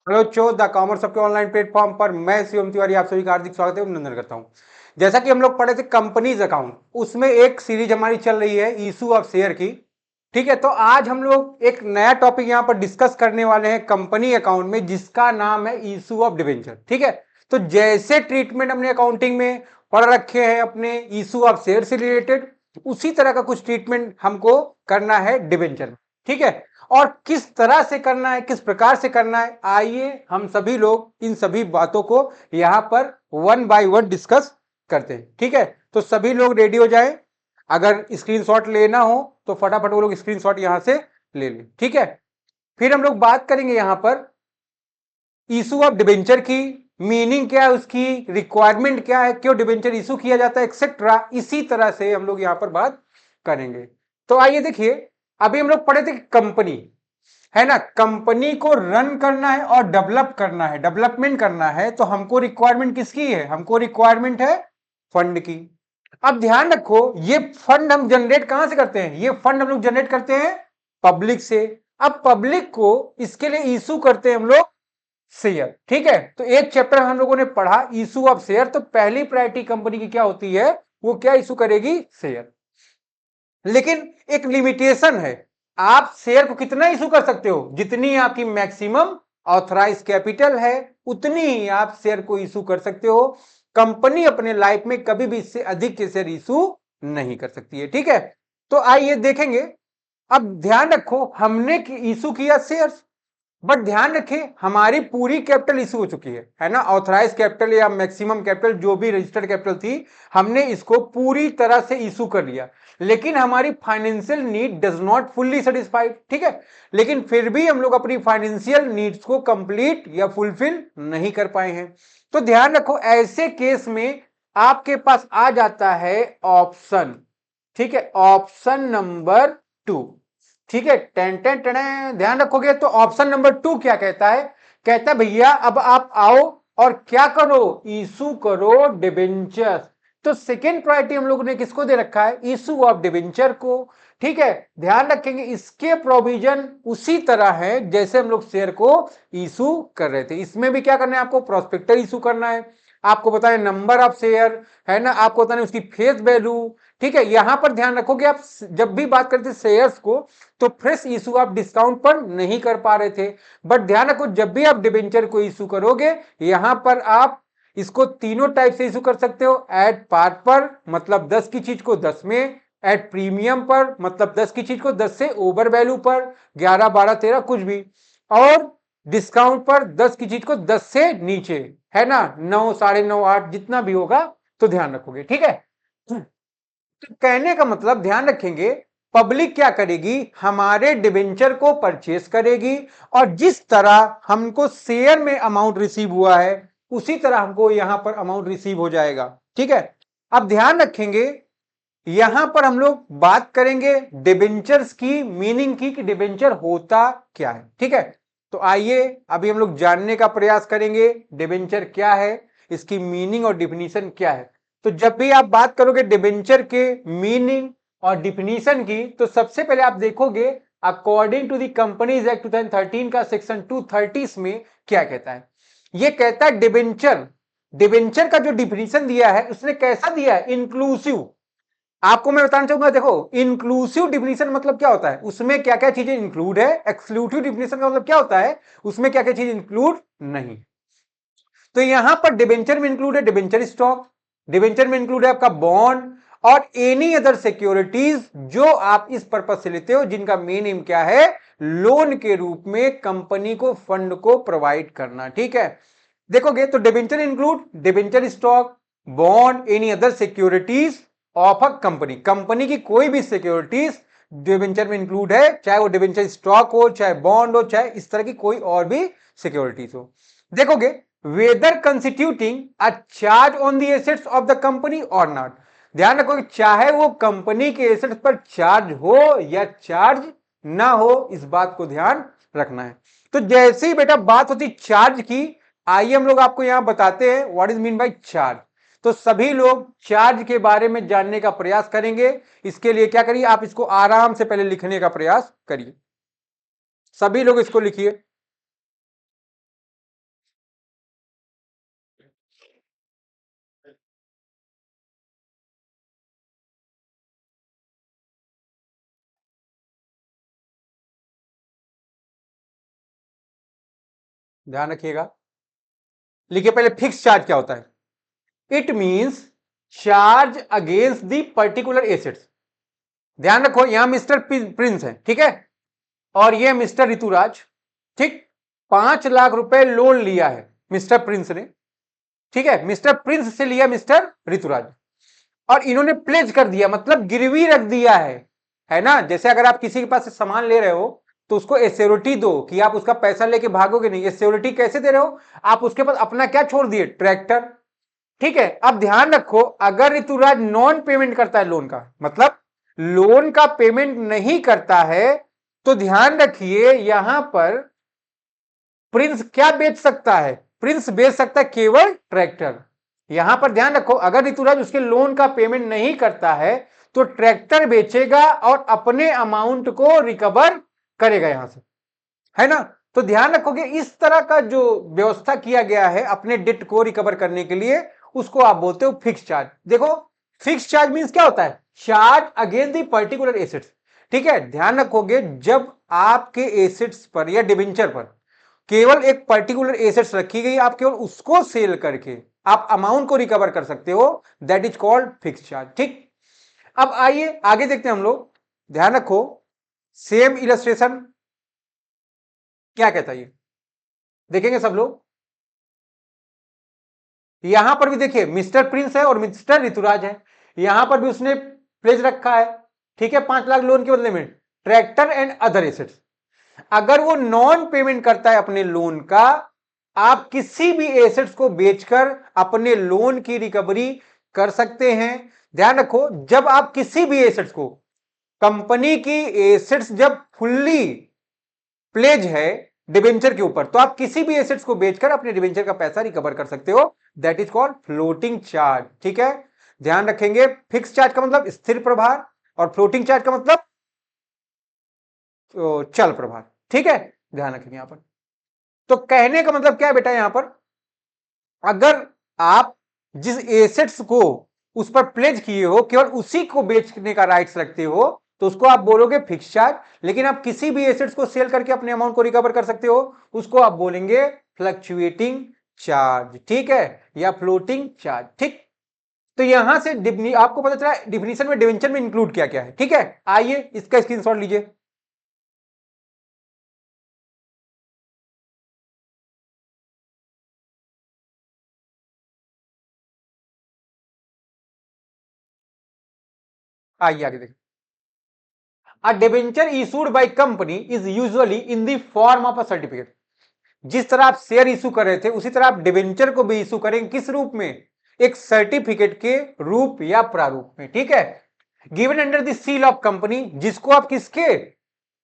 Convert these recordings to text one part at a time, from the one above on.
Hello चो the commerce सबके online platform पर मैं शिवम तिवारी आप सभी का हार्दिक स्वागत है, अभिनंदन करता हूं। जैसा कि हम लोग पढ़े थे कंपनीज अकाउंट, उसमें एक सीरीज हमारी चल रही है इशू ऑफ शेयर की। ठीक है, तो आज हम लोग एक नया टॉपिक यहां पर डिस्कस करने वाले हैं कंपनी अकाउंट में, जिसका नाम है इशू ऑफ डिबेंचर। ठीक है, तो जैसे ट्रीटमेंट हमने अकाउंटिंग में पढ़ रखे हैं अपने इशू ऑफ शेयर से रिलेटेड, उसी तरह का कुछ ट्रीटमेंट हमको करना है डिबेंचर में। ठीक है, और किस तरह से करना है, किस प्रकार से करना है, आइए हम सभी लोग इन सभी बातों को यहां पर वन बाय वन डिस्कस करते हैं। ठीक है, तो सभी लोग रेडी हो जाएं। अगर स्क्रीनशॉट लेना हो तो फटाफट वो लोग स्क्रीनशॉट यहां से ले लें। ठीक है, फिर हम लोग बात करेंगे यहां पर इशू ऑफ डिबेंचर की, मीनिंग क्या है उसकी, रिक्वायरमेंट क्या है, क्यों डिबेंचर इशू किया जाता है, एक्सेट्रा। इसी तरह से हम लोग यहां पर बात करेंगे। तो आइए देखिए, अभी हम लोग पढ़े थे कंपनी है ना, कंपनी को रन करना है और डेवलप करना है, डेवलपमेंट करना है, तो हमको रिक्वायरमेंट किसकी है, हमको रिक्वायरमेंट है फंड की। अब ध्यान रखो, ये फंड हम जनरेट कहां से करते हैं, ये फंड हम लोग जनरेट करते हैं पब्लिक से। अब पब्लिक को इसके लिए इशू करते हैं हम लोग शेयर। ठीक है, तो एक चैप्टर हम लोगों ने पढ़ा इशू ऑफ शेयर, तो पहली प्रायोरिटी कंपनी की क्या होती है, वो क्या इशू करेगी, शेयर। लेकिन एक लिमिटेशन है, आप शेयर को कितना इशू कर सकते हो, जितनी आपकी मैक्सिमम ऑथराइज कैपिटल है उतनी ही आप शेयर को इशू कर सकते हो। कंपनी अपने लाइफ में कभी भी इससे अधिक के शेयर इशू नहीं कर सकती है। ठीक है, तो आइए देखेंगे। अब ध्यान रखो, हमने इशू किया शेयर्स, बट ध्यान रखें हमारी पूरी कैपिटल इशू हो चुकी है ना, ऑथराइज कैपिटल या मैक्सिमम कैपिटल जो भी रजिस्टर्ड कैपिटल थी, हमने इसको पूरी तरह से इशू कर लिया। लेकिन हमारी financial need does not fully satisfied. ठीक है, लेकिन फिर भी हम लोग अपनी फाइनेंशियल नीड्स को कंप्लीट या फुलफिल नहीं कर पाए हैं। तो ध्यान रखो, ऐसे केस में आपके पास आ जाता है ऑप्शन। ठीक है, ऑप्शन नंबर 2। ठीक है, टेन टेन टेन, ध्यान रखोगे तो ऑप्शन नंबर 2 क्या कहता है, कहता है भैया अब आप आओ और क्या करो, इशू करो डिबेंचर। तो सेकेंड प्रायोरिटी हम लोगों ने किसको दे रखा है, इशू ऑफ डिबेंचर को। ठीक है, ध्यान रखेंगे इसके प्रोविजन उसी तरह है जैसे हम लोग शेयर को इशू कर रहे थे। इसमें भी क्या करना है, आपको प्रोस्पेक्टर इशू करना है, आपको बताएं नंबर ऑफ शेयर, है ना, आपको बताना उसकी फेस वैल्यू। ठीक है, यहां पर ध्यान रखोगे, आप जब भी बात करते शेयर्स को तो फ्रेश इशू आप डिस्काउंट पर नहीं कर पा रहे थे, बट ध्यान रखो जब भी आप डिबेंचर को इशू करोगे, यहां पर आप इसको तीनों टाइप से इशू कर सकते हो। एट पार पर मतलब 10 की चीज को 10 में, एट प्रीमियम पर मतलब 10 की चीज को 10 से ओवर वैल्यू पर, 11 12 13 कुछ भी, और डिस्काउंट पर 10 की चीज को 10 से नीचे, है ना, 9 9.5 8 जितना भी होगा, तो ध्यान रखोगे। ठीक है, तो कहने का मतलब ध्यान रखेंगे, पब्लिक क्या करेगी, हमारे डिबेंचर को परचेस करेगी, और जिस तरह हमको शेयर में अमाउंट रिसीव हुआ है उसी तरह हमको यहां पर अमाउंट रिसीव हो जाएगा। ठीक है, अब ध्यान रखेंगे, यहां पर हम लोग बात करेंगे डिबेंचर्स की मीनिंग की, कि डिबेंचर होता क्या है। ठीक है, तो आइए अभी हम लोग जानने का प्रयास करेंगे डिबेंचर क्या है, इसकी मीनिंग और डिफिनीशन क्या है। तो जब भी आप बात करोगे डिबेंचर के मीनिंग और डिफिनीशन की, तो सबसे पहले आप देखोगे according to the companies act 2013 का सेक्शन 230 में क्या कहता है। यह कहता है डिबेंचर, डिबेंचर का जो डिफिनीशन दिया है उसने कैसा दिया है, इंक्लूसिव। आपको मैं बताना चाहूंगा, देखो इंक्लूसिव डिफिनीशन मतलब क्या होता है, उसमें क्या क्या चीजें इंक्लूड है। एक्सक्लूसिव डिफिनीशन का मतलब क्या होता है, उसमें क्या क्या चीज इंक्लूड नहीं। तो यहां पर डिबेंचर में इंक्लूड है डिबेंचर स्टॉक, डिबेंचर में इंक्लूड है आपका बॉन्ड और एनी अदर सिक्योरिटीज जो आप इस पर्पज से लेते हो, जिनका मेन एम क्या है, लोन के रूप में कंपनी को फंड को प्रोवाइड करना। ठीक है, देखोगे तो debenture include debenture stock, bond, any other securities of a company, company की कोई भी सिक्योरिटीज डिबेंचर में इंक्लूड है, चाहे वो डिबेंचर स्टॉक हो, चाहे बॉन्ड हो, चाहे इस तरह की कोई और भी सिक्योरिटीज हो। देखोगे whether constituting a charge on the assets of the company और नॉट, ध्यान रखो चाहे वो कंपनी के एसेट्स पर चार्ज हो या चार्ज ना हो, इस बात को ध्यान रखना है। तो जैसे ही बेटा बात होती चार्ज की, आइए हम लोग आपको यहां बताते हैं what is mean by charge. तो सभी लोग चार्ज के बारे में जानने का प्रयास करेंगे। इसके लिए क्या करिए, आप इसको आराम से पहले लिखने का प्रयास करिए, सभी लोग इसको लिखिए। ध्यान रखिएगा। लिखिए पहले फिक्स चार्ज क्या होता है। It means charge against the particular assets. ध्यान रखो यहां मिस्टर प्रिंस है, ठीक है, और ये मिस्टर ऋतुराज, ठीक। 5 लाख रुपए लोन लिया है मिस्टर प्रिंस ने, ठीक है, मिस्टर प्रिंस से लिया मिस्टर ऋतुराज, और इन्होंने प्लेज कर दिया, मतलब गिरवी रख दिया है ना। जैसे अगर आप किसी के पास से सामान ले रहे हो तो उसको एश्योरिटी दो कि आप उसका पैसा लेके भागोगे नहीं। एश्योरिटी कैसे दे रहे हो, आप उसके पास अपना क्या छोड़ दिए, ट्रैक्टर, ठीक है। अब ध्यान रखो अगर ऋतुराज नॉन पेमेंट करता है लोन का, मतलब लोन का पेमेंट नहीं करता है, तो ध्यान रखिए यहां पर प्रिंस क्या बेच सकता है, प्रिंस बेच सकता है केवल ट्रैक्टर। यहां पर ध्यान रखो अगर ऋतुराज उसके लोन का पेमेंट नहीं करता है तो ट्रैक्टर बेचेगा और अपने अमाउंट को रिकवर करेगा यहां से, है ना। तो ध्यान रखोगे इस तरह का जो व्यवस्था किया गया है अपने डेट को रिकवर करने के लिए, उसको आप बोलते हो फिक्स चार्ज। देखो फिक्स चार्ज मींस क्या होता है, charge against the particular assets, ठीक है। ध्यान रखोगे जब आपके एसेट्स पर या डिबेंचर पर केवल एक पर्टिकुलर एसेट्स रखी गई, आप केवल उसको सेल करके आप अमाउंट को रिकवर कर सकते हो, that is called fix charge, ठीक। अब आइए आगे देखते हैं हम लोग। ध्यान रखो सेम इलस्ट्रेशन क्या कहता है, ये देखेंगे सब लोग। यहां पर भी देखिए मिस्टर प्रिंस है और मिस्टर ऋतुराज है, यहां पर भी उसने प्लेज रखा है, ठीक है, 5 लाख लोन के बदले में, ट्रैक्टर एंड अदर एसेट्स। अगर वो नॉन पेमेंट करता है अपने लोन का, आप किसी भी एसेट्स को बेचकर अपने लोन की रिकवरी कर सकते हैं। ध्यान रखो जब आप किसी भी एसेट्स को, कंपनी की एसेट्स जब फुल्ली प्लेज है डिबेंचर के ऊपर, तो आप किसी भी एसेट्स को बेचकर अपने डिबेंचर का पैसा रिकवर कर सकते हो, that is called floating charge, ठीक है। ध्यान रखेंगे फिक्स चार्ज का मतलब स्थिर प्रभार और फ्लोटिंग चार्ज का मतलब चल प्रभार, ठीक है, ध्यान रखेंगे यहां पर। तो कहने का मतलब क्या है बेटा, यहां पर अगर आप जिस एसेट्स को उस पर प्लेज किए हो केवल उसी को बेचने का राइट्स रखते हो तो उसको आप बोलोगे फिक्स चार्ज। लेकिन आप किसी भी एसेट्स को सेल करके अपने अमाउंट को रिकवर कर सकते हो, उसको आप बोलेंगे फ्लक्चुएटिंग चार्ज, ठीक है, या फ्लोटिंग चार्ज, ठीक। तो यहां से आपको पता चला डिफिनीशन में डिवेंचर में इंक्लूड क्या क्या है, ठीक है। आइए इसका स्क्रीनशॉट लीजिए। आइए आगे देखिए। A debenture issued by company is usually in the form of a certificate। जिस तरह आप शेयर इशू कर रहे थे उसी तरह आप डिबेंचर को भी इशू करेंगे, किस रूप में, एक सर्टिफिकेट के रूप या प्रारूप में, ठीक है। Given under the seal of company, जिसको आप किसके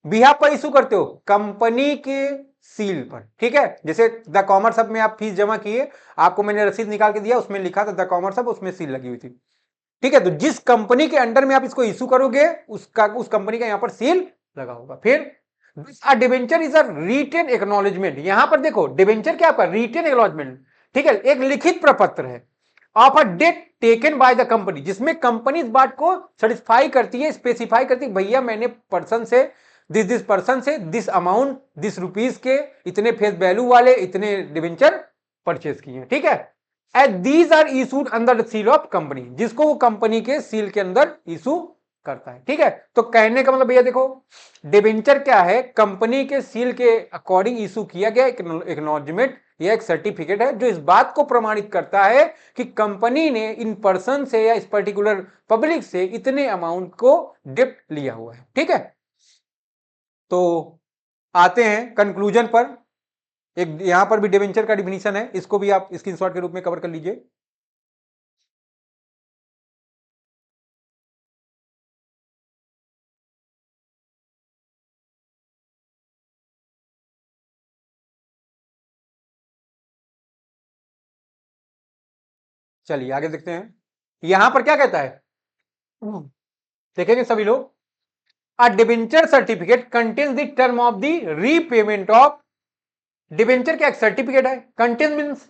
बिहाफ पर इशू करते हो, कंपनी के सील पर, ठीक है। जैसे द कॉमर्स हब में आप फीस जमा किए, आपको मैंने रसीद निकाल के दिया, उसमें लिखा था द कॉमर्स हब, उसमें सील लगी हुई थी, ठीक है। तो जिस कंपनी के अंडर में आप इसको इशू करोगे उस कंपनी का यहां पर सील लगा होगा। फिर debenture is a written acknowledgement. यहां पर देखो डिबेंचर क्या आपका रिटेन एक्नॉलेजमेंट, ठीक है, एक लिखित प्रपत्र है of a debt taken by the company, जिसमें कंपनी इस बात को सर्टिफाई करती है, स्पेसिफाई करती है, भैया मैंने पर्सन से दिस पर्सन से दिस अमाउंट दिस रुपीज के इतने फेस वैल्यू वाले इतने डिबेंचर परचेज किए हैं, ठीक है। And these are issued under the seal of company, जिसको वो कंपनी के सील के अंदर इशू करता है, ठीक है। तो कहने का मतलब भैया देखो डिबेंचर क्या है, कंपनी के सील के अकॉर्डिंग इशू किया गया एक्नॉलेजमेंट या एक सर्टिफिकेट है जो इस बात को प्रमाणित करता है कि कंपनी ने इन पर्सन से या इस पर्टिकुलर पब्लिक से इतने अमाउंट को डिप्ट लिया हुआ है, ठीक है। तो आते हैं कंक्लूजन पर। एक यहां पर भी डिबेंचर का डिफिनीशन है, इसको भी आप स्क्रीनशॉट के रूप में कवर कर लीजिए। चलिए आगे देखते हैं यहां पर क्या कहता है, देखेंगे सभी लोग। A debenture certificate contains the term of the repayment of, debenture क्या एक सर्टिफिकेट है, contain means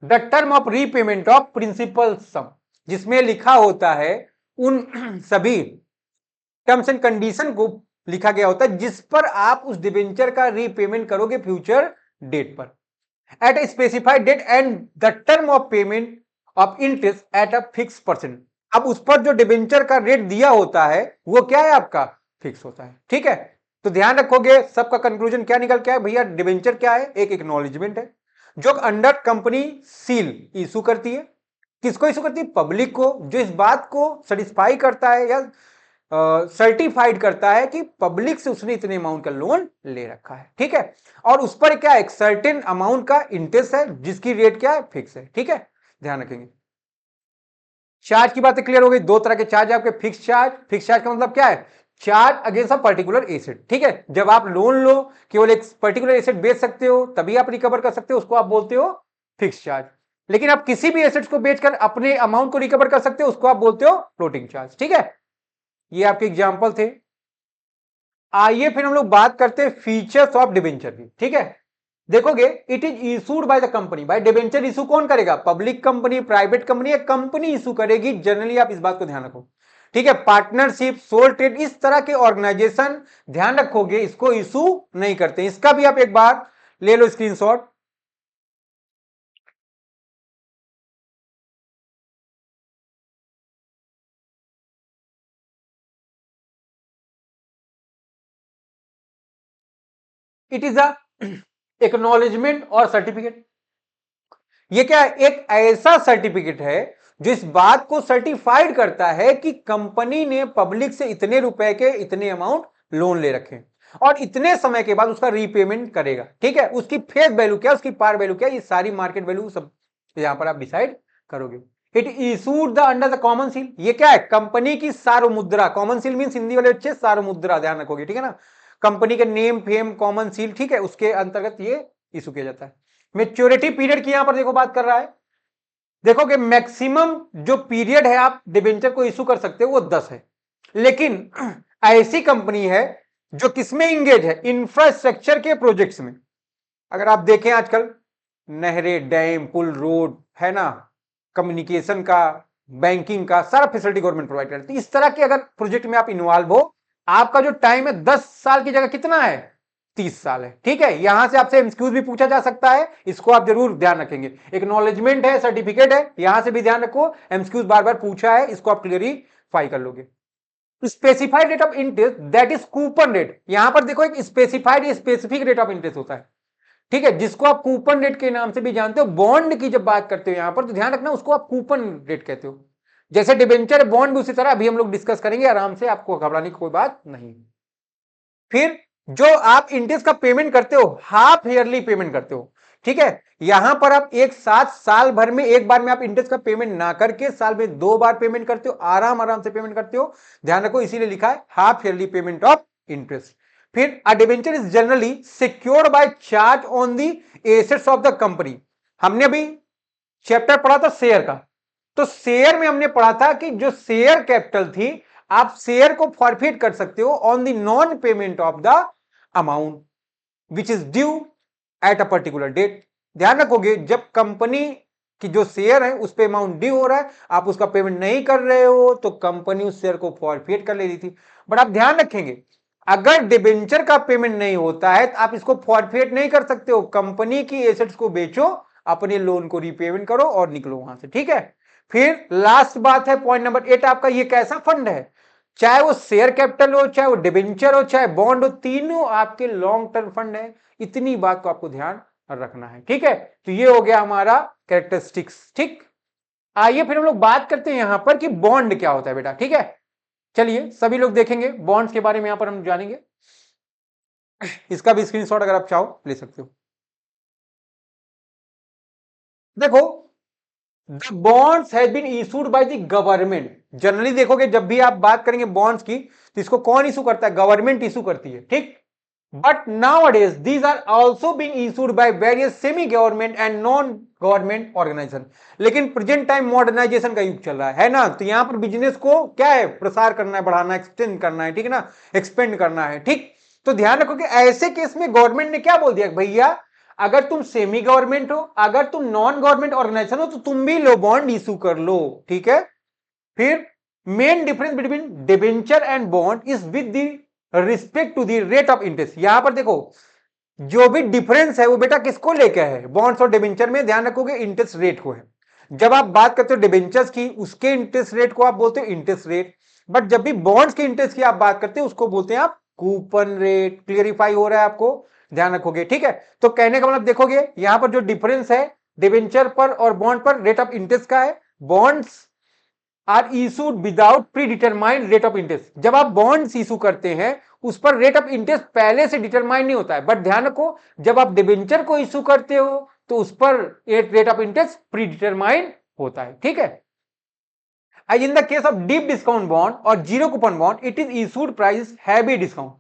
the term of repayment of principal sum, जिसमें लिखा होता है उन सभी टर्म्स एंड कंडीशन को लिखा गया होता है जिस पर आप उस डिबेंचर का रीपेमेंट करोगे फ्यूचर डेट पर, at a specified date and the term of payment of interest at a fix percent. अब उस पर जो डिबेंचर का रेट दिया होता है वो क्या है, आपका फिक्स होता है। ठीक है, तो ध्यान रखोगे, सबका कंक्लूजन क्या निकल के आया भैया, डिबेंचर क्या है, एक एक्नॉलेजमेंट है जो अंडर कंपनी सील इशू करती है। किसको इशू करती है, पब्लिक को, जो इस बात को सेटिस्फाई करता है या सर्टिफाइड करता है कि पब्लिक से उसने इतने अमाउंट का लोन ले रखा है। ठीक है, और उस पर क्या, एक सर्टेन अमाउंट का इंटरेस्ट है जिसकी रेट क्या है, फिक्स है। ठीक है, ध्यान रखेंगे। चार्ज की बातें क्लियर हो गई। दो तरह के चार्ज आपके, फिक्स चार्ज का मतलब क्या है, charge against a particular asset. ठीक है, जब आप लोन लो, केवल एक पर्टिकुलर एसेट बेच सकते हो तभी आप रिकवर कर सकते हो, उसको आप बोलते हो फिक्स चार्ज। लेकिन आप किसी भी एसेट्स को बेचकर अपने अमाउंट को रिकवर कर सकते हो, उसको आप बोलते हो फ्लोटिंग चार्ज। ठीक है, ये आपके एग्जाम्पल थे। आइए फिर हम लोग बात करते हैं फीचर्स ऑफ डिबेंचर की। ठीक है, देखोगे it is issued by the company. भाई डिबेंचर इशू कौन करेगा, पब्लिक कंपनी, प्राइवेट कंपनी या कंपनी इशू करेगी जनरली, आप इस बात को ध्यान रखो। ठीक है, पार्टनरशिप, सोल ट्रेड, इस तरह के ऑर्गेनाइजेशन ध्यान रखोगे इसको इशू नहीं करते। इसका भी आप एक बार ले लो screenshot. It is a acknowledgement और सर्टिफिकेट। ये क्या है, एक ऐसा सर्टिफिकेट है जो इस बात को सर्टिफाइड करता है कि कंपनी ने पब्लिक से इतने रुपए के इतने अमाउंट लोन ले रखे और इतने समय के बाद उसका रीपेमेंट करेगा। ठीक है, उसकी फेस वैल्यू क्या, उसकी पार वैल्यू क्या, ये सारी मार्केट वैल्यू सब यहां पर आप डिसाइड करोगे। It issued the under the common seal. ये क्या है, कंपनी की सार्वमुद्रा। कॉमन सील मीन हिंदी वाले बच्चे सार्वमुद्रा ध्यान रखोगे। ठीक है ना, कंपनी के नेम फेम कॉमन सील। ठीक है, उसके अंतर्गत ये इशू किया जाता है। मेच्योरिटी पीरियड की यहां पर देखो बात कर रहा है। देखो कि मैक्सिमम जो पीरियड है आप डिबेंचर को इशू कर सकते हो वो 10 है। लेकिन ऐसी कंपनी है जो किसमें इंगेज है, इंफ्रास्ट्रक्चर के प्रोजेक्ट्स में। अगर आप देखें आजकल नहरें, डैम, पुल, रोड है ना, कम्युनिकेशन का, बैंकिंग का सारा फैसिलिटी गवर्नमेंट प्रोवाइड करती है। इस तरह के अगर प्रोजेक्ट में आप इन्वॉल्व हो, आपका जो टाइम है 10 साल की जगह कितना है, 30 साल है। ठीक है, यहां से आपसे एमसीक्यूज भी पूछा जा सकता है, इसको आप जरूर ध्यान रखेंगे। एक्नॉलेजमेंट है, सर्टिफिकेट है, यहां से भी ध्यान रखो, एमसीक्यूज बार बार पूछा है, इसको आप क्लियरिफाई कर लोगे। Specified rate of interest that is coupon rate. यहां पर देखो एक specified specific rate of interest होता है। ठीक है, जिसको आप कूपन रेट के नाम से भी जानते हो। बॉन्ड की जब बात करते हो यहां पर तो ध्यान रखना उसको आप कूपन रेट कहते हो। जैसे डिबेंचर बॉन्ड भी उसी तरह अभी हम लोग डिस्कस करेंगे आराम से, आपको घबराने की कोई बात नहीं। फिर जो आप इंटरेस्ट का पेमेंट करते हो, हाफ ईयरली पेमेंट करते हो। ठीक है, यहां पर आप एक साथ साल भर में एक बार में आप इंटरेस्ट का पेमेंट ना करके साल में 2 बार पेमेंट करते हो, आराम आराम से पेमेंट करते हो। ध्यान रखो इसीलिए लिखा है half yearly payment of interest. फिर a debenture is generally secured by charge on the assets of the company. हमने अभी चैप्टर पढ़ा था शेयर का, तो शेयर में हमने पढ़ा था कि जो शेयर कैपिटल थी, आप शेयर को फॉरफिट कर सकते हो on the non payment of the amount which is due at a particular date. ध्यान रखोगे जब कंपनी की जो शेयर है उस पर अमाउंट ड्यू हो रहा है, आप उसका पेमेंट नहीं कर रहे हो, तो कंपनी उस शेयर को फॉरफिट कर ले रही थी। बट आप ध्यान रखेंगे अगर डिबेंचर का पेमेंट नहीं होता है तो आप इसको फॉरफिट नहीं कर सकते हो। कंपनी की एसेट्स को बेचो, अपने लोन को रीपेमेंट करो और निकलो वहां से। ठीक है, फिर लास्ट बात है पॉइंट नंबर 8 आपका, ये कैसा फंड है, चाहे वो शेयर कैपिटल हो, चाहे वो डिबेंचर हो, चाहे बॉन्ड हो, तीनों आपके लॉन्ग टर्म फंड है। इतनी बात को आपको ध्यान रखना है। ठीक है, तो ये हो गया हमारा कैरेक्टरिस्टिक्स। ठीक, आइए फिर हम लोग बात करते हैं यहां पर कि बॉन्ड क्या होता है बेटा। ठीक है, चलिए सभी लोग देखेंगे बॉन्ड्स के बारे में, यहां पर हम जानेंगे। इसका भी स्क्रीनशॉट अगर आप चाहो ले सकते हो। देखो, the bonds has been issued by the government. Generally देखोगे जब भी आप बात करेंगे बॉन्ड्स की तो इसको कौन इशू करता है, गवर्नमेंट इशू करती है। ठीक, but nowadays these are also being issued by various semi government and non government organization। लेकिन प्रेजेंट टाइम मॉडर्नाइजेशन का युग चल रहा है ना, तो यहां पर बिजनेस को क्या है, प्रसार करना है, बढ़ाना है, एक्सटेंड करना है। ठीक है ना, एक्सपेंड करना है। ठीक, तो ध्यान रखो कि ऐसे केस में गवर्नमेंट ने क्या बोल दिया, भैया अगर तुम सेमी गवर्नमेंट हो, अगर तुम नॉन गवर्नमेंट ऑर्गेनाइजेशन हो, तो तुम भी लो बॉन्ड इशू कर लो। ठीक है, फिर main difference between debenture and bond is with the respect to the rate of interest. यहां पर देखो जो भी डिफरेंस है वो बेटा किसको लेके है, बॉन्ड्स और डिबेंचर में, ध्यान रखोगे इंटरेस्ट रेट को है। जब आप बात करते हो डिबेंचर्स की, उसके इंटरेस्ट रेट को आप बोलते हो इंटरेस्ट रेट, बट जब भी बॉन्ड्स के इंटरेस्ट की आप बात करते हो उसको बोलते हैं आप कूपन रेट। क्लियरिफाई हो रहा है आपको, ध्यान रखोगे, ठीक है। तो कहने का मतलब देखोगे यहां पर जो डिफरेंस है डिबेंचर पर और बॉन्ड पर रेट ऑफ इंटरेस्ट का है। Bonds are issued without predetermined rate of interest. जब आप बॉन्ड्स इशू करते हैं उस पर रेट ऑफ इंटरेस्ट पहले से डिटरमाइन नहीं होता है, बट ध्यान रखो जब आप डिबेंचर को इशू करते हो तो उस पर rate of interest predetermined होता है, ठीक है। As in the case of deep discount bond और zero coupon bond it is issued price heavy discount.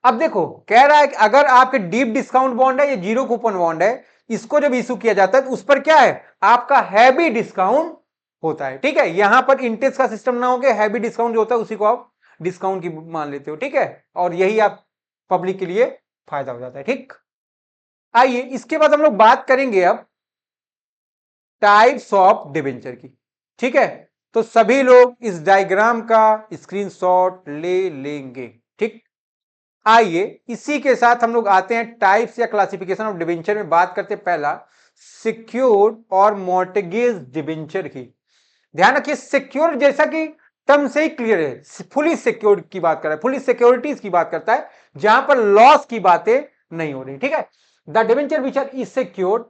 अब देखो कह रहा है कि अगर आपके डीप डिस्काउंट बॉन्ड है या जीरो कूपन बॉन्ड है, इसको जब इशू किया जाता है तो उस पर क्या है, आपका हैवी डिस्काउंट होता है, ठीक है। यहां पर इंटरेस्ट का सिस्टम ना होकर हैवी डिस्काउंट जो होता है उसी को आप डिस्काउंट की मान लेते हो, ठीक है। और यही आप पब्लिक के लिए फायदा हो जाता है, ठीक। आइए इसके बाद हम लोग बात करेंगे अब टाइप्स ऑफ डिबेंचर की, ठीक है। तो सभी लोग इस डायग्राम का स्क्रीनशॉट ले लेंगे, ठीक। आइए इसी के साथ हम लोग आते हैं टाइप्स या क्लासिफिकेशन ऑफ डिबेंचर में। बात करते हैं पहला सिक्योर्ड और मॉर्टगेज डिबेंचर की। ध्यान रखिए सिक्योर जैसा कि टर्म से ही क्लियर है, फुली सिक्योर्ड की बात कर रहा है, फुली सिक्योरिटीज की बात करता है, जहां पर लॉस की बातें नहीं हो रही, ठीक है। The debenture which are is secured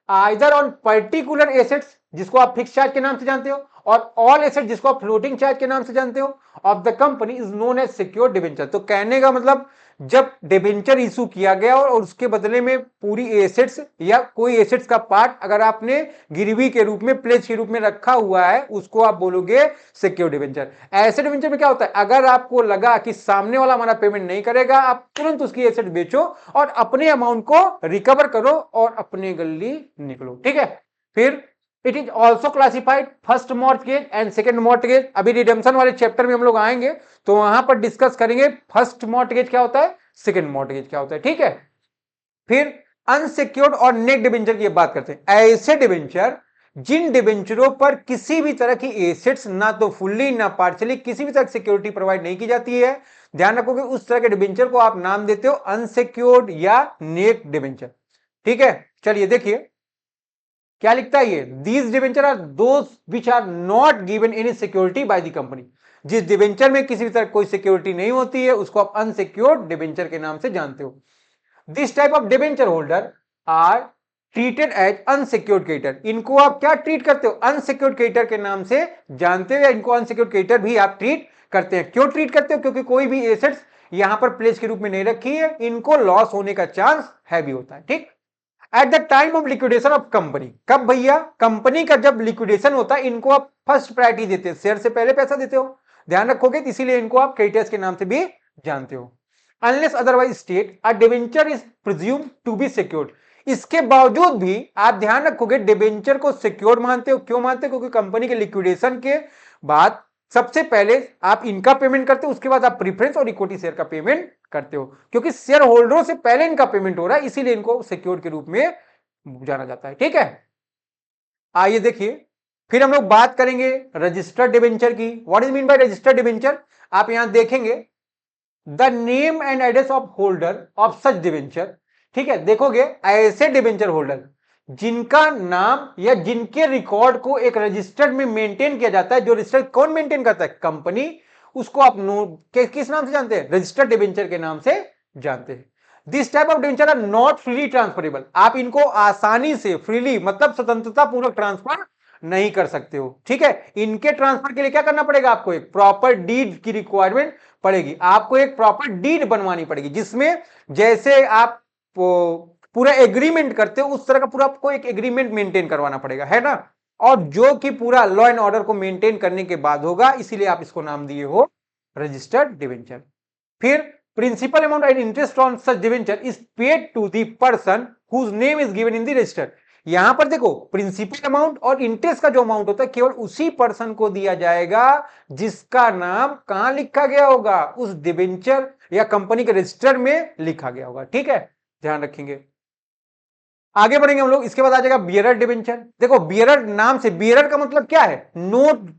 either on particular assets जिसको आप फिक्स चार्ज के नाम से जानते हो और ऑल एसेट जिसको आप फ्लोटिंग चार्ज के नाम से जानते हो of the company is known as secured debenture. तो कहने का मतलब जब डिबेंचर इशू किया गया और उसके बदले में पूरी एसेट्स या कोई एसेट्स का पार्ट अगर आपने गिरवी के रूप में प्लेज के रूप में रखा हुआ है उसको आप बोलोगे सिक्योर्ड डिबेंचर। ऐसे डिबेंचर में क्या होता है, अगर आपको लगा कि सामने वाला हमारा पेमेंट नहीं करेगा आप तुरंत उसकी एसेट बेचो और अपने अमाउंट को रिकवर करो और अपने गली निकलो, ठीक है। फिर it is also classified first mortgage and second mortgage. अभी रिडेम्पशन वाले चैप्टर में हम लोग आएंगे तो वहां पर डिस्कस करेंगे फर्स्ट मॉर्टगेज क्या होता है, सेकेंड मॉर्टगेज क्या होता है, ठीक है। फिर अनसिक्योर्ड और नेट डिबेंचर की बात करते हैं। ऐसे डिबेंचर जिन डिबेंचरों पर किसी भी तरह की एसेट्स ना तो फुल्ली ना पार्शियली किसी भी तरह की सिक्योरिटी प्रोवाइड नहीं की जाती है, ध्यान रखोगे उस तरह के डिबेंचर को आप नाम देते हो अनसिक्योर्ड या नेट डिबेंचर, ठीक है। चलिए देखिए क्या लिखता है ये, these debenture are those which are not given any security by the company. जिस डिबेंचर में किसी भी तरह कोई सिक्योरिटी नहीं होती है उसको आप अनसिक्योर्ड डिबेंचर के नाम से जानते हो। This type of debenture holder are treated as unsecured creditor. इनको आप क्या ट्रीट करते हो, अनसिक्योर्ड क्रेडिटर के नाम से जानते हो या इनको अनसिक्योर्ड क्रेडिटर भी आप ट्रीट करते हैं। क्यों ट्रीट करते हो, क्योंकि कोई भी एसेट्स यहां पर प्लेस के रूप में नहीं रखी है, इनको लॉस होने का चांस हैवी होता है, ठीक। At the time of liquidation of company, कब भैया, कंपनी का जब लिक्विडेशन होता है इनको आप फर्स्ट प्रायोरिटी देते हैं, शेयर से पहले पैसा देते हो, ध्यान रखोगे, इसीलिए इनको आप क्रेडिटर्स के नाम से भी जानते हो। Unless otherwise state a debenture is presume to be secured. इसके बावजूद भी आप ध्यान रखोगे डिबेंचर को सिक्योर्ड मानते हो। क्यों मानते हो, क्योंकि कंपनी के लिक्विडेशन के बाद सबसे पहले आप इनका पेमेंट करते हो, उसके बाद आप प्रीफरेंस और इक्विटी शेयर का पेमेंट करते हो, क्योंकि शेयर होल्डरों से पहले इनका पेमेंट हो रहा है, इसीलिए इनको सिक्योर्ड के रूप में जाना जाता है, ठीक है। आइए देखिए फिर हम लोग बात करेंगे रजिस्टर्ड डिबेंचर की। What is mean by registered debenture, आप यहां देखेंगे the name and address of holder of such debenture, ठीक है। देखोगे ऐसे डिबेंचर होल्डर जिनका नाम या जिनके रिकॉर्ड को एक रजिस्टर्ड में मेंटेन किया जाता है, जो रजिस्टर्ड कौन मेंटेन करता है, कंपनी, उसको आप किस नाम से जानते हैं, रजिस्टर्ड डिबेंचर के नाम से जानते हैं। This type of debenture are not freely transferable. आप इनको आसानी से फ्रीली मतलब स्वतंत्रता पूर्वक ट्रांसफर नहीं कर सकते हो, ठीक है। इनके ट्रांसफर के लिए क्या करना पड़ेगा, आपको एक प्रॉपर डीड की रिक्वायरमेंट पड़ेगी, आपको एक प्रॉपर डीड बनवानी पड़ेगी जिसमें जैसे आप पूरा एग्रीमेंट करते हो उस तरह का पूरा आपको एक एग्रीमेंट मेंटेन करवाना पड़ेगा, है ना। और जो कि पूरा लॉ एंड ऑर्डर को मेंटेन करने के बाद होगा, इसीलिए आप इसको नाम दिए हो रजिस्टर्ड डिबेंचर। फिर principal amount and interest on such debenture is paid to the person whose name is given in the register. यहां पर देखो प्रिंसिपल अमाउंट और इंटरेस्ट का जो अमाउंट होता है केवल उसी पर्सन को दिया जाएगा जिसका नाम कहां लिखा गया होगा, उस डिबेंचर या कंपनी के रजिस्टर में लिखा गया होगा, ठीक है, ध्यान रखेंगे। आगे बढ़ेंगे हम लोग, इसके बाद आ जाएगा बियरर डिबेंचर। देखो बियरर नाम से, बियरर का मतलब क्या है, नोट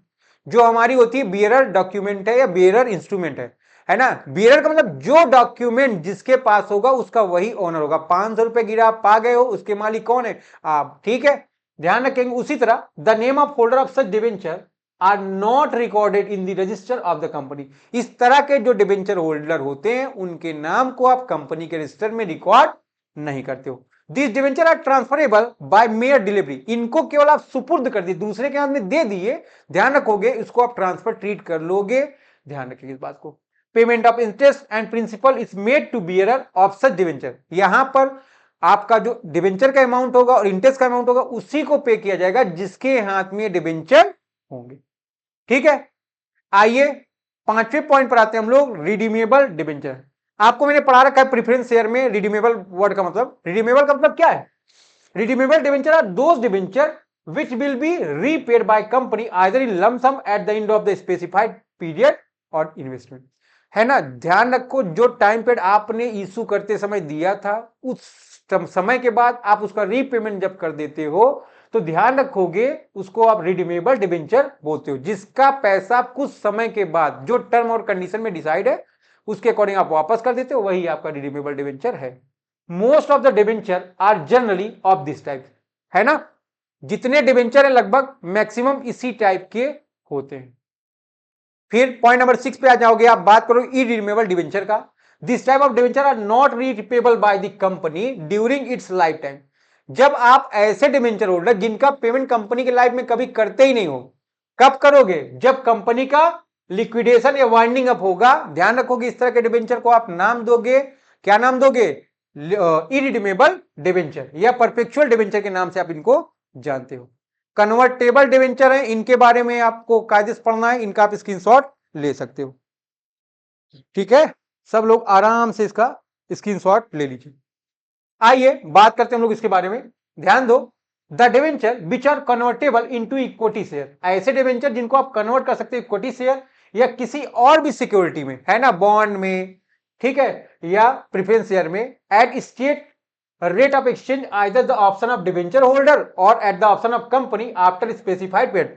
जो हमारी होती है, बियरर डॉक्यूमेंट है या बियरर इंस्ट्रूमेंट है है ना। बियरर का मतलब जो डॉक्यूमेंट जिसके पास होगा उसका वही ओनर होगा। 500 रुपए गिरा, आप पा गए हो, उसके मालिक कौन है? आप। ठीक है, ध्यान रखेंगे। उसी तरह the name of holder of such debenture are not recorded in the register of the company. इस तरह के जो डिवेंचर होल्डर होते हैं उनके नाम को आप कंपनी के रजिस्टर में रिकॉर्ड नहीं करते हो। This debenture are transferable by mere delivery. इनको केवल आप सुपुर्द कर दिए, दूसरे के हाथ में दे दिए, ध्यान रखोगे, इसको आप ट्रांसफर ट्रीट कर लोगे, ध्यान रखिए इस बात को। Payment of interest and principal is made to bearer of such debenture. यहां पर आपका जो डिवेंचर का अमाउंट होगा और इंटरेस्ट का अमाउंट होगा उसी को पे किया जाएगा जिसके हाथ में डिवेंचर होंगे। ठीक है, आइए 5वें पॉइंट पर आते हैं हम लोग, रिडीमेबल डिवेंचर। आपको मैंने पढ़ा रखा है प्रेफरेंस शेयर में रिडीमेबल वर्ड का मतलब। रिडीमेबल का मतलब क्या है? Redeemable debenture are those debenture which will be repaid by company either in lump sum at the end of the specified period और इन्वेस्टमेंट। है ना, ध्यान रखो, जो टाइम पीरियड आपने इशू करते समय दिया था उस समय के बाद आप उसका रीपेमेंट जब कर देते हो तो ध्यान रखोगे उसको आप रिडीमेबल डिवेंचर बोलते हो। जिसका पैसा कुछ समय के बाद जो टर्म और कंडीशन में डिसाइड है उसके अकॉर्डिंग आप वापस कर देते हो, वही आपका रिडीमेबल डिवेंचर है। Most of the debenture are generally of this type. है ना, जितने डिवेंचर है लगभग मैक्सिमम इसी टाइप के होते हैं। फिर पॉइंट नंबर 6 पे आ जाओगे, आप बात करो इरिडीमेबल डिवेंचर का। This type of debenture are not repayable by the company during its lifetime. जब आप ऐसे डिवेंचर होल्डर जिनका पेमेंट कंपनी के लाइफ में कभी करते ही नहीं हो, कब करोगे? जब कंपनी का लिक्विडेशन या वाइंडिंग अप होगा। ध्यान रखोगे इस तरह के डिवेंचर को आप नाम दोगे, क्या नाम दोगे? इरिडीमेबल डिवेंचर या परपेचुअल डिवेंचर के नाम से आप इनको जानते हो। कन्वर्टेबल डिवेंचर है, इनके बारे में आपको कायदे से पढ़ना है, इनका आप स्क्रीनशॉट ले सकते हो। ठीक है, सब लोग आराम से इसका स्क्रीनशॉट ले लीजिए। आइए बात करते हैं हम लोग इसके बारे में, ध्यान दो। The debenture which are convertible into equity share, ऐसे डिवेंचर जिनको आप कन्वर्ट कर सकते हो इक्विटी शेयर या किसी और भी सिक्योरिटी में, है ना, बॉन्ड में, ठीक है, या प्रेफरेंस शेयर में, at state rate of exchange either the option of debenture holder और at the option of company after specified period.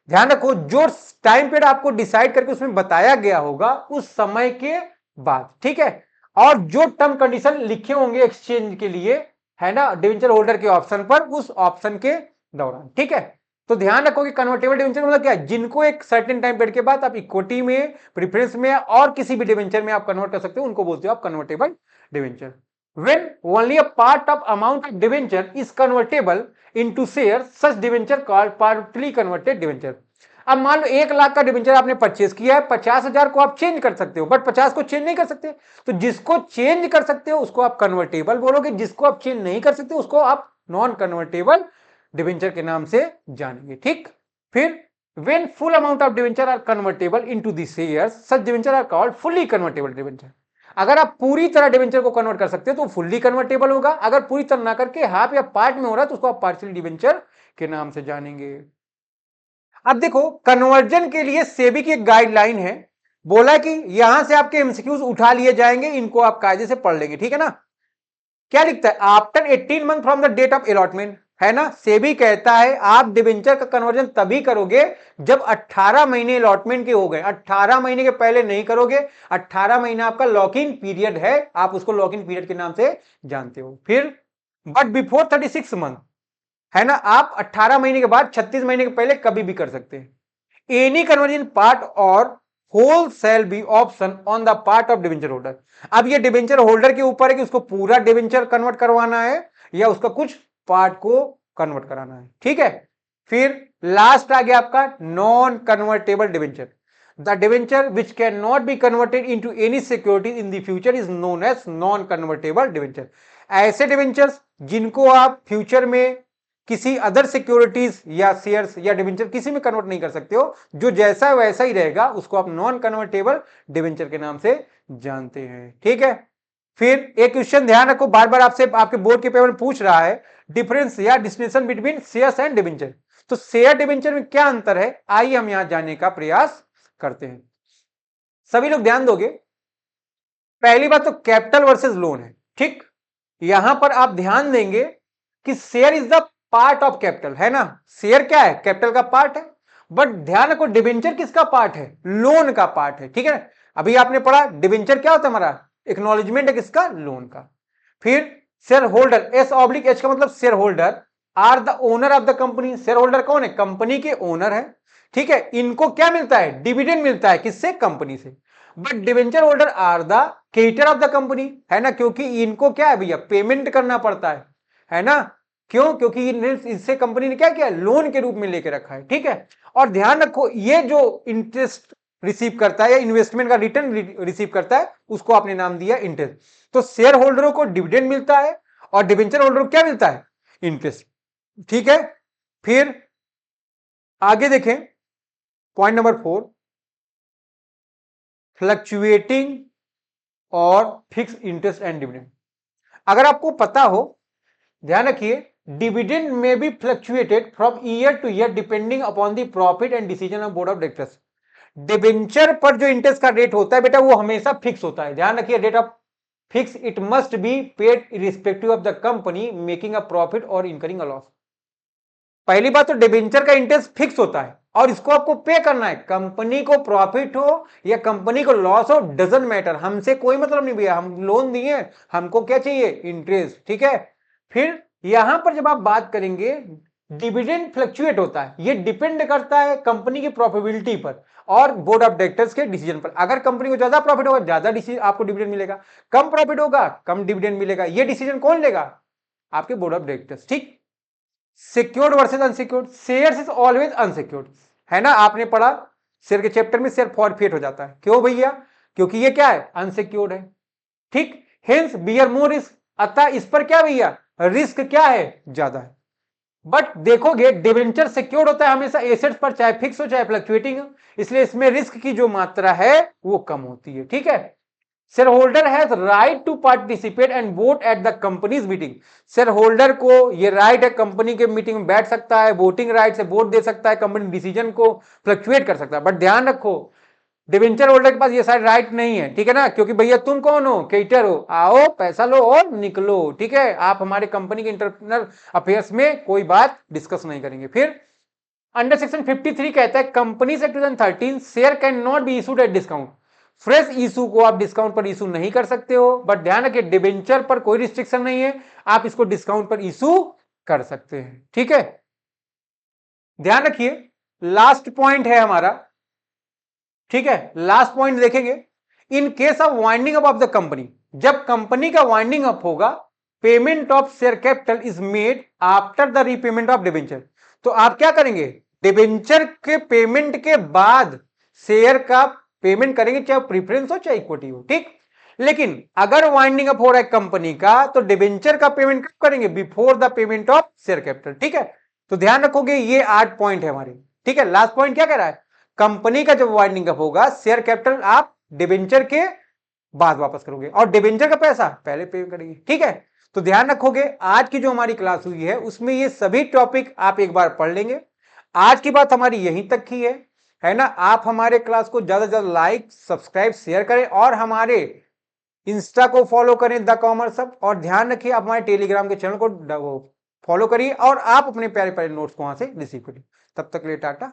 ध्यान रखो, जो टाइम पीरियड आपको डिसाइड करके उसमें बताया गया होगा उस समय के बाद, ठीक है, और जो टर्म कंडीशन लिखे होंगे एक्सचेंज के लिए, है ना, डिवेंचर होल्डर के ऑप्शन पर, उस ऑप्शन के दौरान। ठीक है, तो ध्यान रखो कि कन्वर्टेबल डिवेंचर मतलब क्या है? जिनको एक सर्टेन टाइम पीरियड के बाद आप इक्विटी में, प्रेफरेंस में और किसी भी डिवेंचर में आप कन्वर्ट कर सकते हो, उनको बोलते हो आप convertible debenture. When only a part of amount of debenture is convertible into shares, such debenture called partly converted debenture। अब मान लो 1 लाख का डिवेंचर आपने परचेज किया है, 50,000 को आप चेंज कर सकते हो, बट 50 को चेंज नहीं कर सकते। तो जिसको चेंज कर सकते हो उसको आप कन्वर्टेबल बोलोगे, जिसको आप चेंज नहीं कर सकते उसको आप नॉन कन्वर्टेबल डिवेंचर के नाम से जानेंगे। ठीक, फिर when full amount of debenture are convertible into the shares, such debenture are called fully convertible debenture। अगर आप पूरी तरह डिवेंचर को कन्वर्ट कर सकते हो तो फुल्ली कन्वर्टेबल होगा, अगर पूरी तरह ना करके हाफ या पार्ट में हो रहा है तो उसको आप पार्शियल डिवेंचर के नाम से जानेंगे। अब देखो, कन्वर्जन के लिए सेबी की एक गाइडलाइन है, बोला कि यहां से आपके एमसीक्यूज उठा लिए जाएंगे, इनको आप कायदे से पढ़ लेंगे। ठीक है ना, क्या लिखता है? After 18 month from the date of allotment, है ना, सेबी कहता है आप डिवेंचर का कन्वर्जन तभी करोगे जब 18 महीने अलॉटमेंट के हो गए। 18 महीने के पहले नहीं करोगे। 18 महीना आपका लॉक इन पीरियड है, आप उसको लॉक इन पीरियड के नाम से जानते हो। फिर बट बिफोर 36 मंथ, है ना, आप 18 महीने के बाद 36 महीने के पहले कभी भी कर सकते हैं। Any conversion part or whole shall be option on the part of debenture holder. अब ये डिवेंचर होल्डर के ऊपर है कि उसको पूरा डिवेंचर कन्वर्ट करवाना है या उसका कुछ पार्ट को कन्वर्ट कराना है। ठीक है, फिर लास्ट आ गया आपका non convertible debenture. The debenture which can not be converted into any security in the future is known as non convertible debenture. ऐसे डिवेंचर्स जिनको आप फ्यूचर में किसी अदर सिक्योरिटीज या शेयर्स या डिवेंचर किसी में कन्वर्ट नहीं कर सकते हो, जो जैसा है वैसा ही रहेगा, उसको आप नॉन कन्वर्टेबल डिवेंचर के नाम से जानते हैं। ठीक है, फिर एक क्वेश्चन ध्यान रखो, बार बार आपसे आपके बोर्ड के पेपर में पूछ रहा है, डिफरेंस या distinction between shares and debenture. तो शेयर डिवेंचर में क्या अंतर है, आइए हम यहां जानने का प्रयास करते हैं। सभी लोग ध्यान दोगे, पहली बात तो कैपिटल वर्सेस लोन है। ठीक, यहां पर आप ध्यान देंगे कि share is the part of capital, है ना, शेयर क्या है? कैपिटल का पार्ट है। बट ध्यान रखो डिवेंचर किसका पार्ट है? लोन का पार्ट है। ठीक है, अभी आपने पढ़ा डिबेंचर क्या होता है हमारा, एक्नॉलेजमेंट है किसका, लोन का। फिर शेयर होल्डर, S/H का मतलब share holder are the owner of the company. Share holder कौन है, कंपनी के ओनर है, ठीक है। इनको क्या मिलता है, डिविडेंड मिलता है, किससे, कंपनी से। But debenture holder are the creditor of the company, है ना, क्योंकि इनको क्या है भैया, पेमेंट करना पड़ता है ना। क्यों, क्योंकि इससे कंपनी ने क्या किया, लोन के रूप में लेके रखा है, ठीक है। और ध्यान रखो, ये जो इंटरेस्ट रिसीव करता है या इन्वेस्टमेंट का रिटर्न रिसीव करता है, उसको आपने नाम दिया इंटरेस्ट। तो शेयर होल्डरों को डिविडेंड मिलता है और डिवेंचर होल्डरों को क्या मिलता है, इंटरेस्ट, ठीक है। फिर आगे देखें, पॉइंट नंबर 4, फ्लक्चुएटिंग और फिक्स इंटरेस्ट एंड डिविडेंड। अगर आपको पता हो, ध्यान रखिए, dividend may be fluctuated from year to year depending upon the profit and decision of board of directors. Debenture पर जो इंटरेस्ट का रेट होता है बेटा, वो हमेशा फिक्स होता है। ध्यान रखिए, rate of fix, it must be paid irrespective of the company making a profit और इनकरिंग अ लॉस। पहली बात तो डिबेंचर का इंटरेस्ट फिक्स होता है और इसको आपको पे करना है, कंपनी को प्रॉफिट हो या कंपनी को लॉस हो, डजंट मैटर, हमसे कोई मतलब नहीं भैया, हम लोन दिए, हमको क्या चाहिए, इंटरेस्ट, ठीक है। फिर यहां पर जब आप बात करेंगे, डिविडेंड फ्लक्चुएट होता है, ये डिपेंड करता है कंपनी की प्रॉफिटेबिलिटी पर और बोर्ड ऑफ डायरेक्टर्स के डिसीजन पर। अगर कंपनी को ज्यादा प्रॉफिट होगा, ज्यादा आपको डिविडेंड मिलेगा, कम प्रॉफिट होगा, कम डिविडेंड मिलेगा। ये डिसीजन कौन लेगा, आपके बोर्ड ऑफ डायरेक्टर्स, ठीक। Secured versus unsecured, shares is always unsecured, है ना, आपने पढ़ा शेयर के चैप्टर में, शेयर फॉरफिट हो जाता है, क्यों भैया, क्योंकि ये क्या है, अनसिक्योर्ड है, ठीक। हेंस बियर मोर रिस्क, अतः इस पर क्या भैया, रिस्क क्या है, ज्यादा है। बट देखोगे डिवेंचर सिक्योर्ड होता है हमेशा एसेट्स पर, चाहे फिक्स हो चाहे फ्लक्चुएटिंग हो, इसलिए इसमें रिस्क की जो मात्रा है वो कम होती है, ठीक है। Share holder has right to participate and vote at the company's meeting. Share holder को ये राइट है, कंपनी के मीटिंग में बैठ सकता है, वोटिंग राइट से वोट दे सकता है, कंपनी डिसीजन को फ्लक्चुएट कर सकता है। बट ध्यान रखो, डिवेंचर होल्डर के पास ये सारी राइट नहीं है, ठीक है ना, क्योंकि भैया तुम कौन हो, क्रेडिटर हो, आओ पैसा लो और निकलो, ठीक है। आप हमारे कंपनी के इंटरनल अफेयर्स में कोई बात डिस्कस नहीं करेंगे। फिर अंडर सेक्शन 53 कहता है, companies act 2013 share can not be issued at discount. Fresh issue को आप डिस्काउंट पर इशू नहीं कर सकते हो, बट ध्यान रखिए डिबेंचर पर कोई रिस्ट्रिक्शन नहीं है, आप इसको डिस्काउंट पर इशू कर सकते हैं, ठीक है। ध्यान रखिए, लास्ट पॉइंट है हमारा, ठीक है, लास्ट पॉइंट देखेंगे, in case of winding up of the company, जब कंपनी का वाइंडिंग अप होगा, payment of share capital is made after the repayment of debenture. तो आप क्या करेंगे, डिबेंचर के पेमेंट के बाद शेयर का पेमेंट करेंगे, चाहे प्रीफरेंस हो चाहे इक्विटी हो, ठीक। लेकिन अगर वाइंडिंग अप हो रहा है कंपनी का, तो डिबेंचर का पेमेंट कब करेंगे, before the payment of share capital, ठीक है। तो ध्यान रखोगे, ये 8 पॉइंट है हमारे, ठीक है। लास्ट पॉइंट क्या कह रहा है, कंपनी का जब वाइंडिंग अप होगा, शेयर कैपिटल आप डिबेंचर के बाद वापस करोगे और डिबेंचर का पैसा पहले पे करेंगे, ठीक है। तो ध्यान रखोगे, आज की जो हमारी क्लास हुई है उसमें ये सभी टॉपिक आप एक बार पढ़ लेंगे। आज की बात हमारी यहीं तक की है ना। आप हमारे क्लास को ज्यादा से ज्यादा लाइक, सब्सक्राइब, शेयर करें और हमारे इंस्टा को फॉलो करें, द कॉमर्स हब। और ध्यान रखिए, आप हमारे टेलीग्राम के चैनल को फॉलो करिए और आप अपने प्यारे प्यारे नोट्स को वहां से रिसीव करिए। तब तक ले टाटा।